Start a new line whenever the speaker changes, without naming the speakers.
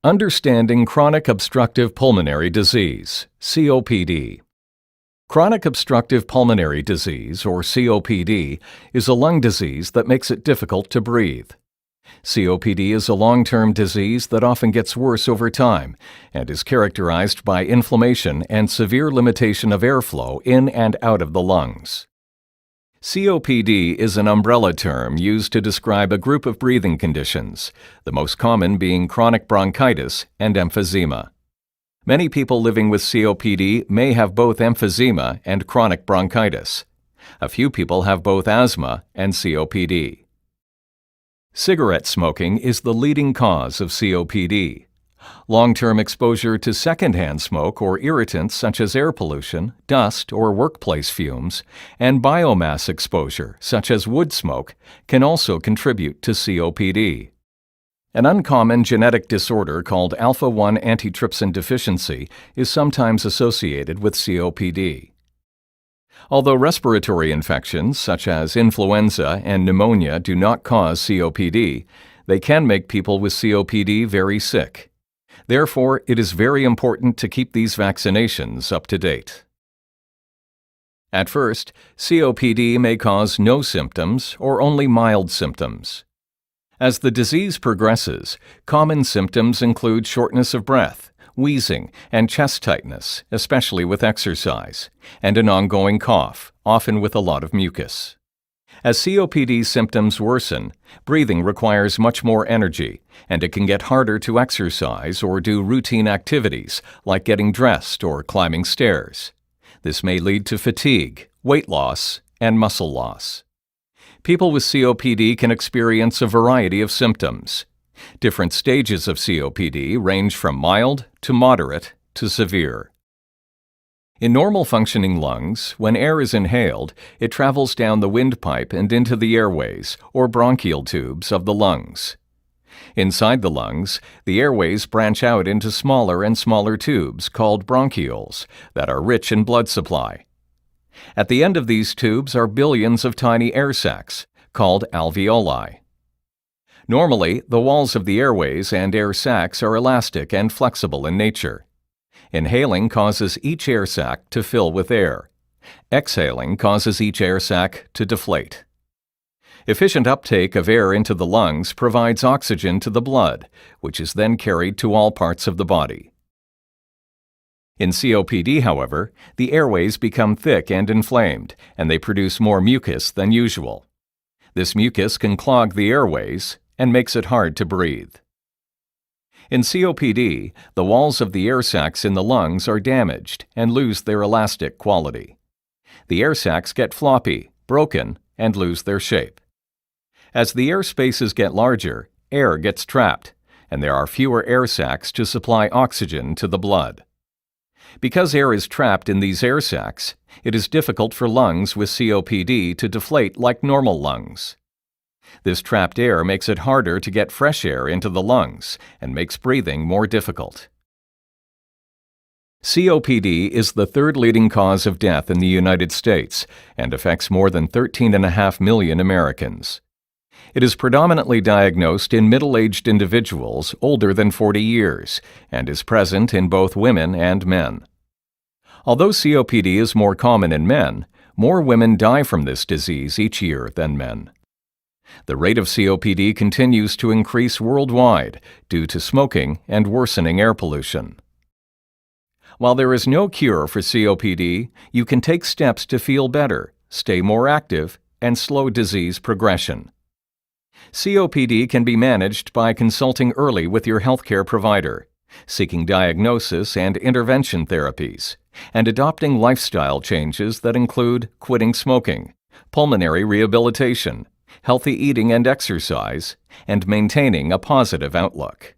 Understanding chronic obstructive pulmonary disease, COPD. Chronic obstructive pulmonary disease, or COPD, is a lung disease that makes it difficult to breathe. COPD is a long-term disease that often gets worse over time and is characterized by inflammation and severe limitation of airflow in and out of the lungs. COPD is an umbrella term used to describe a group of breathing conditions, the most common being chronic bronchitis and emphysema. Many people living with COPD may have both emphysema and chronic bronchitis. A few people have both asthma and COPD. Cigarette smoking is the leading cause of COPD. Long-term exposure to secondhand smoke or irritants such as air pollution, dust, or workplace fumes, and biomass exposure such as wood smoke can also contribute to COPD. An uncommon genetic disorder called alpha-1 antitrypsin deficiency is sometimes associated with COPD. Although respiratory infections such as influenza and pneumonia do not cause COPD, they can make people with COPD very sick. Therefore, it is very important to keep these vaccinations up to date. At first, COPD may cause no symptoms or only mild symptoms. As the disease progresses, common symptoms include shortness of breath, wheezing, and chest tightness, especially with exercise, and an ongoing cough, often with a lot of mucus. As COPD symptoms worsen, breathing requires much more energy, and it can get harder to exercise or do routine activities like getting dressed or climbing stairs. This may lead to fatigue, weight loss, and muscle loss. People with COPD can experience a variety of symptoms. Different stages of COPD range from mild to moderate to severe. In normal functioning lungs, when air is inhaled, it travels down the windpipe and into the airways, or bronchial tubes, of the lungs. Inside the lungs, the airways branch out into smaller and smaller tubes called bronchioles that are rich in blood supply. At the end of these tubes are billions of tiny air sacs, called alveoli. Normally, the walls of the airways and air sacs are elastic and flexible in nature. Inhaling causes each air sac to fill with air. Exhaling causes each air sac to deflate. Efficient uptake of air into the lungs provides oxygen to the blood, which is then carried to all parts of the body. In COPD, however, the airways become thick and inflamed, and they produce more mucus than usual. This mucus can clog the airways and makes it hard to breathe. In COPD, the walls of the air sacs in the lungs are damaged and lose their elastic quality. The air sacs get floppy, broken, and lose their shape. As the air spaces get larger, air gets trapped, and there are fewer air sacs to supply oxygen to the blood. Because air is trapped in these air sacs, it is difficult for lungs with COPD to deflate like normal lungs. This trapped air makes it harder to get fresh air into the lungs and makes breathing more difficult. COPD is the third leading cause of death in the United States and affects more than 13.5 million Americans. It is predominantly diagnosed in middle-aged individuals older than 40 years and is present in both women and men. Although COPD is more common in men, more women die from this disease each year than men. The rate of COPD continues to increase worldwide due to smoking and worsening air pollution. While there is no cure for COPD, you can take steps to feel better, stay more active, and slow disease progression. COPD can be managed by consulting early with your healthcare provider, seeking diagnosis and intervention therapies, and adopting lifestyle changes that include quitting smoking, pulmonary rehabilitation, healthy eating and exercise, and maintaining a positive outlook.